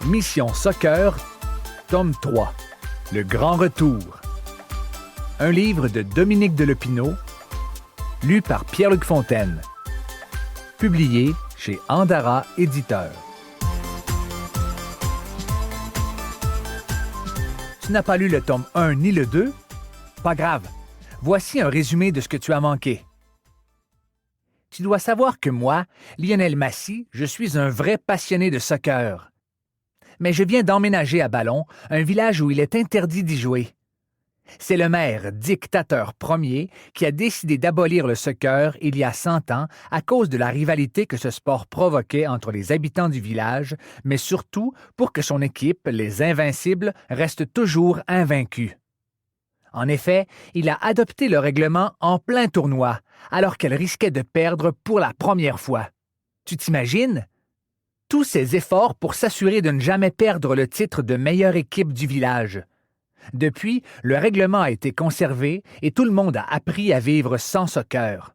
Mission Soccer, tome 3, Le Grand Retour. Un livre de Dominique Delepinot, lu par Pierre-Luc Fontaine. Publié chez Andara Éditeur. Tu n'as pas lu le tome 1 ni le 2? Pas grave. Voici un résumé de ce que tu as manqué. Tu dois savoir que moi, Lionel Massy, je suis un vrai passionné de soccer. Mais je viens d'emménager à Ballon, un village où il est interdit d'y jouer. C'est le maire, dictateur premier, qui a décidé d'abolir le soccer il y a 100 ans à cause de la rivalité que ce sport provoquait entre les habitants du village, mais surtout pour que son équipe, les Invincibles, reste toujours invaincue. En effet, il a adopté le règlement en plein tournoi, alors qu'elle risquait de perdre pour la première fois. Tu t'imagines? Tous ces efforts pour s'assurer de ne jamais perdre le titre de meilleure équipe du village. Depuis, le règlement a été conservé et tout le monde a appris à vivre sans soccer.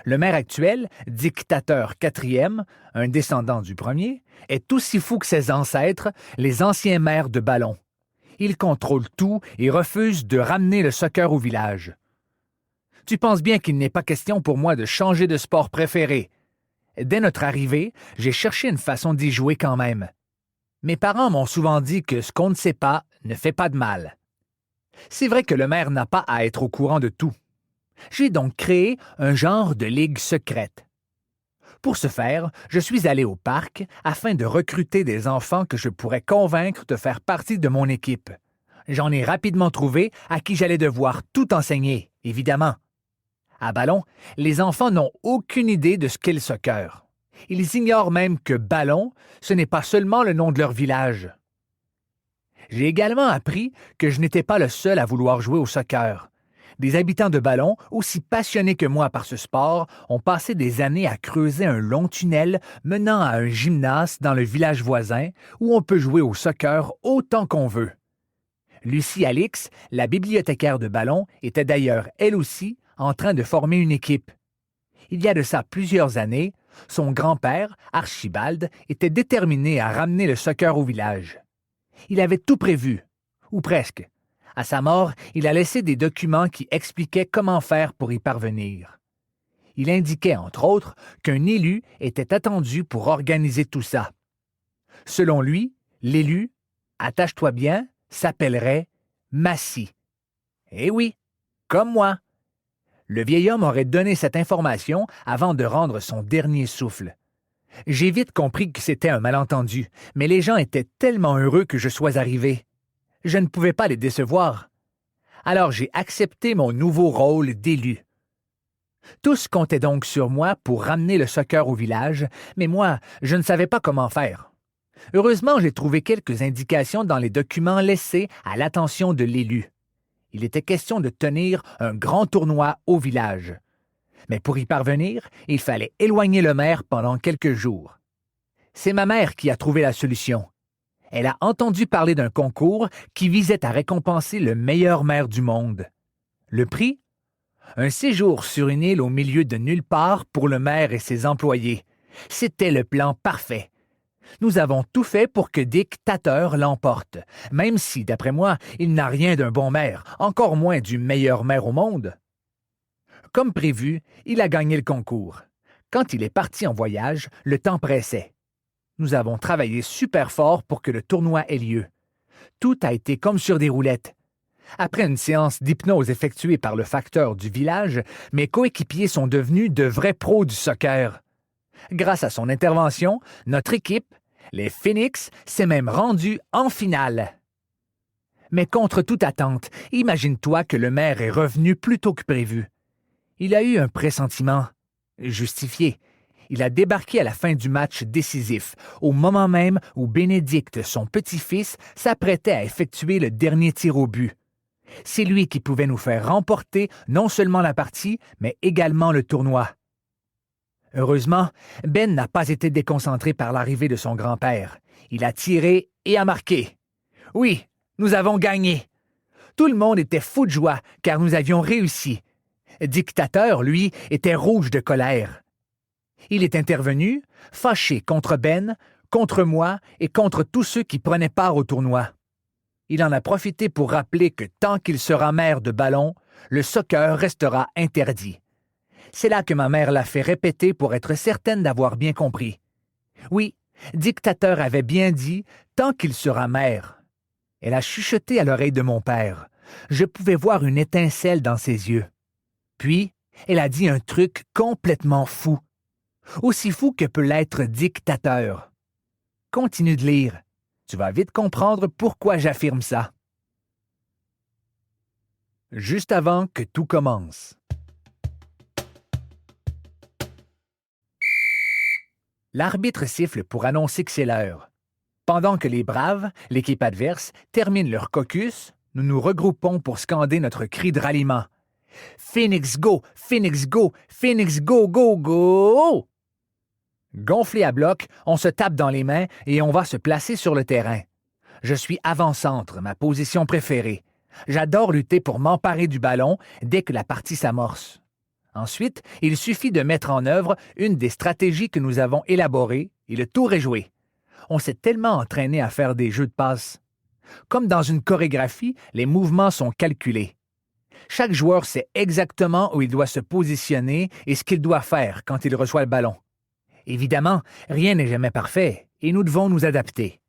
Le maire actuel, dictateur quatrième, un descendant du premier, est aussi fou que ses ancêtres, les anciens maires de Ballon. Il contrôle tout et refuse de ramener le soccer au village. Tu penses bien qu'il n'est pas question pour moi de changer de sport préféré. Dès notre arrivée, j'ai cherché une façon d'y jouer quand même. Mes parents m'ont souvent dit que ce qu'on ne sait pas ne fait pas de mal. C'est vrai que le maire n'a pas à être au courant de tout. J'ai donc créé un genre de ligue secrète. Pour ce faire, je suis allé au parc afin de recruter des enfants que je pourrais convaincre de faire partie de mon équipe. J'en ai rapidement trouvé à qui j'allais devoir tout enseigner, évidemment. À Ballon, les enfants n'ont aucune idée de ce qu'est le soccer. Ils ignorent même que Ballon, ce n'est pas seulement le nom de leur village. J'ai également appris que je n'étais pas le seul à vouloir jouer au soccer. Des habitants de Ballon, aussi passionnés que moi par ce sport, ont passé des années à creuser un long tunnel menant à un gymnase dans le village voisin où on peut jouer au soccer autant qu'on veut. Lucie Alix, la bibliothécaire de Ballon, était d'ailleurs, elle aussi, en train de former une équipe. Il y a de ça plusieurs années, son grand-père, Archibald, était déterminé à ramener le soccer au village. Il avait tout prévu, ou presque. À sa mort, il a laissé des documents qui expliquaient comment faire pour y parvenir. Il indiquait, entre autres, qu'un élu était attendu pour organiser tout ça. Selon lui, l'élu, attache-toi bien, s'appellerait Massy. Eh oui, comme moi. Le vieil homme aurait donné cette information avant de rendre son dernier souffle. J'ai vite compris que c'était un malentendu, mais les gens étaient tellement heureux que je sois arrivé. Je ne pouvais pas les décevoir. Alors j'ai accepté mon nouveau rôle d'élu. Tous comptaient donc sur moi pour ramener le soccer au village, mais moi, je ne savais pas comment faire. Heureusement, j'ai trouvé quelques indications dans les documents laissés à l'attention de l'élu. Il était question de tenir un grand tournoi au village. Mais pour y parvenir, il fallait éloigner le maire pendant quelques jours. C'est ma mère qui a trouvé la solution. Elle a entendu parler d'un concours qui visait à récompenser le meilleur maire du monde. Le prix? Un séjour sur une île au milieu de nulle part pour le maire et ses employés. C'était le plan parfait. Nous avons tout fait pour que Dictateur l'emporte, même si, d'après moi, il n'a rien d'un bon maire, encore moins du meilleur maire au monde. Comme prévu, il a gagné le concours. Quand il est parti en voyage, le temps pressait. Nous avons travaillé super fort pour que le tournoi ait lieu. Tout a été comme sur des roulettes. Après une séance d'hypnose effectuée par le facteur du village, mes coéquipiers sont devenus de vrais pros du soccer. Grâce à son intervention, notre équipe, les Phoenix, s'est même rendue en finale. Mais contre toute attente, imagine-toi que le maire est revenu plus tôt que prévu. Il a eu un pressentiment justifié. Il a débarqué à la fin du match décisif, au moment même où Bénédicte, son petit-fils, s'apprêtait à effectuer le dernier tir au but. C'est lui qui pouvait nous faire remporter non seulement la partie, mais également le tournoi. Heureusement, Ben n'a pas été déconcentré par l'arrivée de son grand-père. Il a tiré et a marqué. Oui, nous avons gagné. Tout le monde était fou de joie, car nous avions réussi. Dictateur, lui, était rouge de colère. Il est intervenu, fâché contre Ben, contre moi et contre tous ceux qui prenaient part au tournoi. Il en a profité pour rappeler que tant qu'il sera maire de ballon, le soccer restera interdit. C'est là que ma mère l'a fait répéter pour être certaine d'avoir bien compris. Oui, dictateur avait bien dit « tant qu'il sera maire ». Elle a chuchoté à l'oreille de mon père. Je pouvais voir une étincelle dans ses yeux. Puis, elle a dit un truc complètement fou. Aussi fou que peut l'être dictateur. Continue de lire. Tu vas vite comprendre pourquoi j'affirme ça. Juste avant que tout commence. L'arbitre siffle pour annoncer que c'est l'heure. Pendant que les Braves, l'équipe adverse, terminent leur caucus, nous nous regroupons pour scander notre cri de ralliement. Phoenix go! Phoenix go! Phoenix go, go, go! Gonflé à bloc, on se tape dans les mains et on va se placer sur le terrain. Je suis avant-centre, ma position préférée. J'adore lutter pour m'emparer du ballon dès que la partie s'amorce. Ensuite, il suffit de mettre en œuvre une des stratégies que nous avons élaborées et le tour est joué. On s'est tellement entraîné à faire des jeux de passes. Comme dans une chorégraphie, les mouvements sont calculés. Chaque joueur sait exactement où il doit se positionner et ce qu'il doit faire quand il reçoit le ballon. Évidemment, rien n'est jamais parfait et nous devons nous adapter.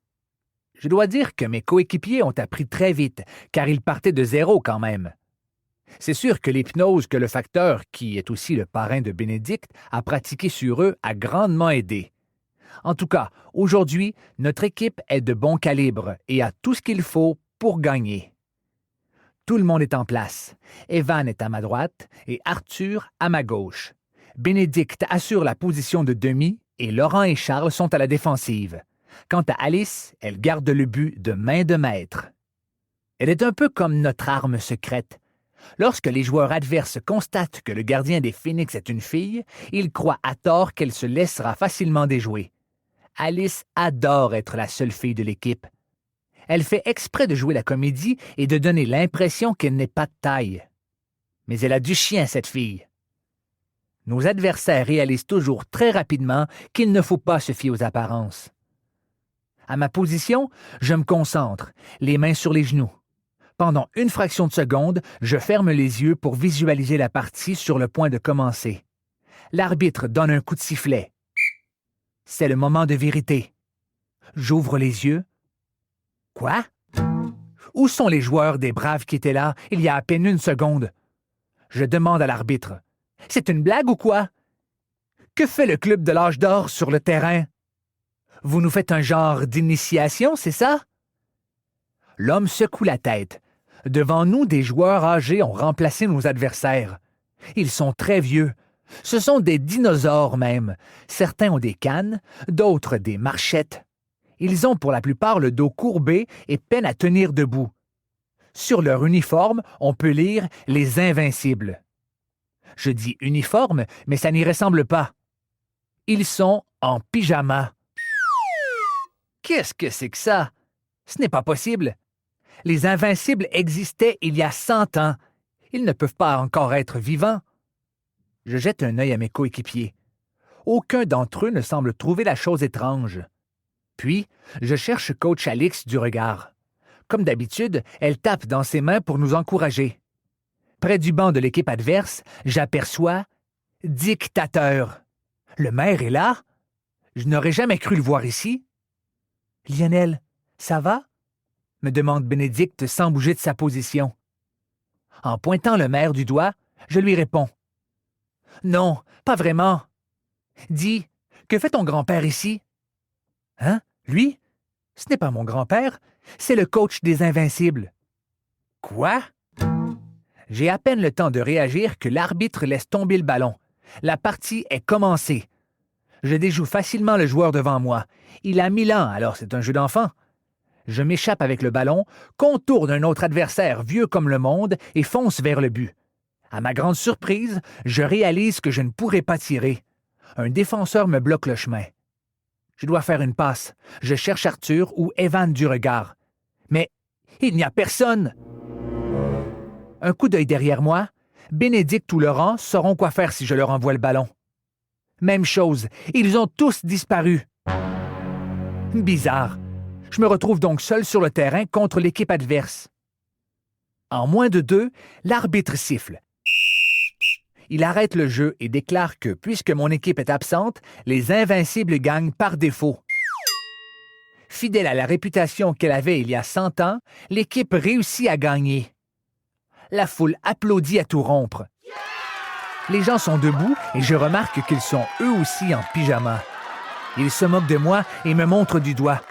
Je dois dire que mes coéquipiers ont appris très vite, car ils partaient de zéro quand même. C'est sûr que l'hypnose que le facteur, qui est aussi le parrain de Bénédicte, a pratiqué sur eux a grandement aidé. En tout cas, aujourd'hui, notre équipe est de bon calibre et a tout ce qu'il faut pour gagner. Tout le monde est en place. Evan est à ma droite et Arthur à ma gauche. Bénédicte assure la position de demi et Laurent et Charles sont à la défensive. Quant à Alice, elle garde le but de main de maître. Elle est un peu comme notre arme secrète. Lorsque les joueurs adverses constatent que le gardien des Phoenix est une fille, ils croient à tort qu'elle se laissera facilement déjouer. Alice adore être la seule fille de l'équipe. Elle fait exprès de jouer la comédie et de donner l'impression qu'elle n'est pas de taille. Mais elle a du chien, cette fille. Nos adversaires réalisent toujours très rapidement qu'il ne faut pas se fier aux apparences. À ma position, je me concentre, les mains sur les genoux. Pendant une fraction de seconde, je ferme les yeux pour visualiser la partie sur le point de commencer. L'arbitre donne un coup de sifflet. C'est le moment de vérité. J'ouvre les yeux. Quoi? Où sont les joueurs des Braves qui étaient là il y a à peine une seconde? Je demande à l'arbitre. C'est une blague ou quoi? Que fait le club de l'âge d'or sur le terrain? Vous nous faites un genre d'initiation, c'est ça? L'homme secoue la tête. Devant nous, des joueurs âgés ont remplacé nos adversaires. Ils sont très vieux. Ce sont des dinosaures même. Certains ont des cannes, d'autres des marchettes. Ils ont pour la plupart le dos courbé et peinent à tenir debout. Sur leur uniforme, on peut lire « Les Invincibles ». Je dis uniforme, mais ça n'y ressemble pas. Ils sont en pyjama. Qu'est-ce que c'est que ça? Ce n'est pas possible. Les Invincibles existaient il y a 100 ans. Ils ne peuvent pas encore être vivants. Je jette un œil à mes coéquipiers. Aucun d'entre eux ne semble trouver la chose étrange. Puis, je cherche coach Alix du regard. Comme d'habitude, elle tape dans ses mains pour nous encourager. Près du banc de l'équipe adverse, j'aperçois « Dictateur ». Le maire est là? Je n'aurais jamais cru le voir ici. « Lionel, ça va? » me demande Bénédicte sans bouger de sa position. En pointant le maire du doigt, je lui réponds. « Non, pas vraiment. »« Dis, que fait ton grand-père ici? »« Hein? Lui? Ce n'est pas mon grand-père, c'est le coach des Invincibles. »« Quoi? » J'ai à peine le temps de réagir que l'arbitre laisse tomber le ballon. La partie est commencée. Je déjoue facilement le joueur devant moi. Il a 1000 ans, alors c'est un jeu d'enfant. Je m'échappe avec le ballon, contourne un autre adversaire vieux comme le monde et fonce vers le but. À ma grande surprise, je réalise que je ne pourrai pas tirer. Un défenseur me bloque le chemin. Je dois faire une passe. Je cherche Arthur ou Evan du regard. Mais il n'y a personne! Un coup d'œil derrière moi, Bénédicte ou Laurent sauront quoi faire si je leur envoie le ballon. Même chose, ils ont tous disparu. Bizarre. Je me retrouve donc seul sur le terrain contre l'équipe adverse. En moins de 2, l'arbitre siffle. Il arrête le jeu et déclare que, puisque mon équipe est absente, les Invincibles gagnent par défaut. Fidèle à la réputation qu'elle avait il y a 100 ans, l'équipe réussit à gagner. La foule applaudit à tout rompre. Les gens sont debout et je remarque qu'ils sont eux aussi en pyjama. Ils se moquent de moi et me montrent du doigt.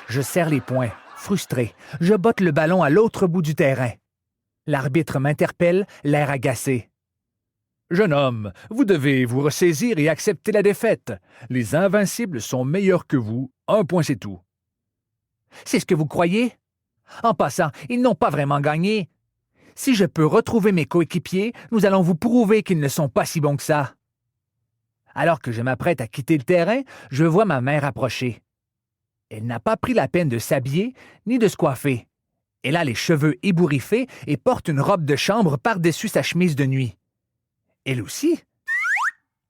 Je serre les poings, frustré. Je botte le ballon à l'autre bout du terrain. L'arbitre m'interpelle, l'air agacé. « Jeune homme, vous devez vous ressaisir et accepter la défaite. Les Invincibles sont meilleurs que vous. 1 point, c'est tout. » C'est ce que vous croyez? En passant, ils n'ont pas vraiment gagné. Si je peux retrouver mes coéquipiers, nous allons vous prouver qu'ils ne sont pas si bons que ça. Alors que je m'apprête à quitter le terrain, je vois ma mère approcher. Elle n'a pas pris la peine de s'habiller ni de se coiffer. Elle a les cheveux ébouriffés et porte une robe de chambre par-dessus sa chemise de nuit. Elle aussi?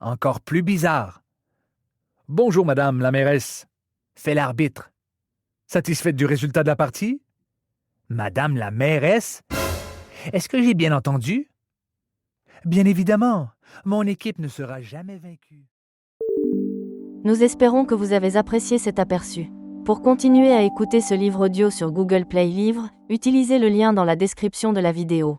Encore plus bizarre. « Bonjour, madame la mairesse, » fait l'arbitre. Satisfaite du résultat de la partie? Madame la mairesse? Est-ce que j'ai bien entendu? Bien évidemment, mon équipe ne sera jamais vaincue. Nous espérons que vous avez apprécié cet aperçu. Pour continuer à écouter ce livre audio sur Google Play Livres, utilisez le lien dans la description de la vidéo.